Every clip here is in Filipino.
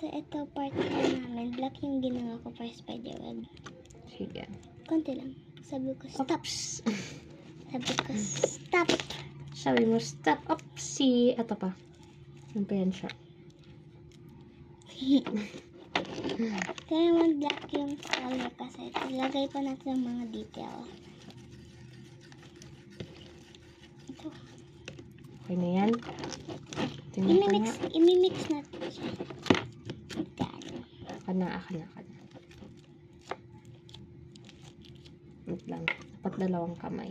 So, ito part namin. Black yung ginawa ko for spiderweb. Sige. Konti lang. Sabi ko, stop. Ops. Sabi ko, stop. Sabi mo, stop. Opsi. Ito pa. Ano pa yan siya? Kaya mag-black yung color kasi ilagay pa natin ang mga detail. Ito. Okay na yan. Tingnan ko na. Imimix natin siya. Kana. Wait lang. Dapat dalawang kamay.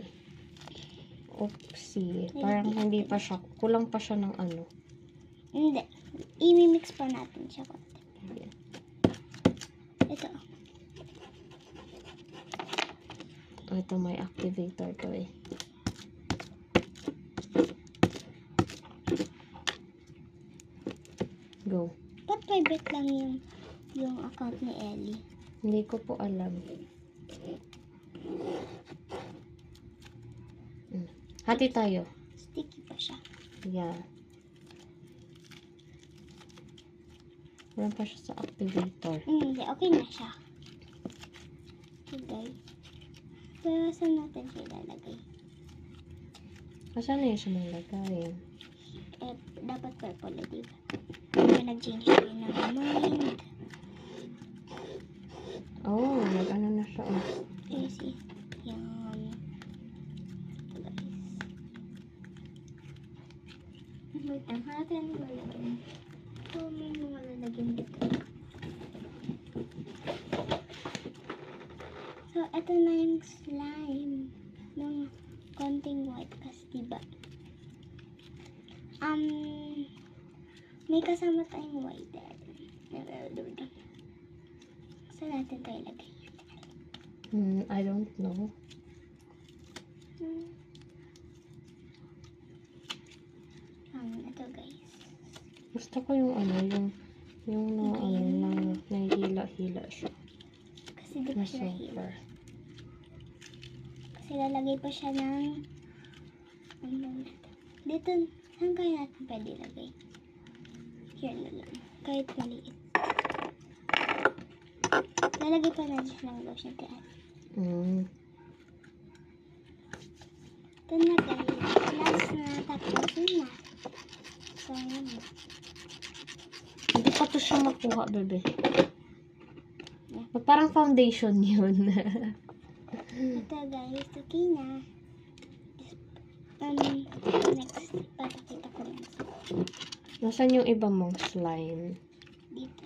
Oopsie. Parang hindi pa siya. Kulang pa siya ng ano. Hindi. Imimix pa natin siya. Ito. Ito may activator to eh. Go. Ba't private lang yung account ni Ellie? Hindi ko po alam. Hati tayo. Sticky pa siya. Yeah. Wala pa siya sa activator. Hindi. Okay na siya. Okay. Pero saan natin siya ilalagay? Saan na yun siya nalagay? Eh, dapat purple, diba? Kaya nag-change tayo ng mind. Oh, nag-ano na siya. Oh. Easy. Yan. Guys. Wait, ang natin lalagyan. So, may mga lalagyan dito. So, ito na yung slime. Ng konting white kasi, diba? May kasama tayong white there. Saan natin tayo lagay? I don't know. Ito guys. Gusto ko yung ano, yung na, ano, na nahihila-hila siya. Kasi di pa Na siya hila. super. Kasi lalagay pa siya ng dito, saan kaya natin pwede lagay? Here na lang. Kahit maliit. Lalagay pa natin siya ng lotion kaya. Ito na guys. Last na. Tapos yun na. So, yun na. Hindi pa to siya makuha, bebe. Parang foundation yun. Ito guys. Okay na. Next. Papakita ko lang. Nasaan yung iba mong slime? Dito.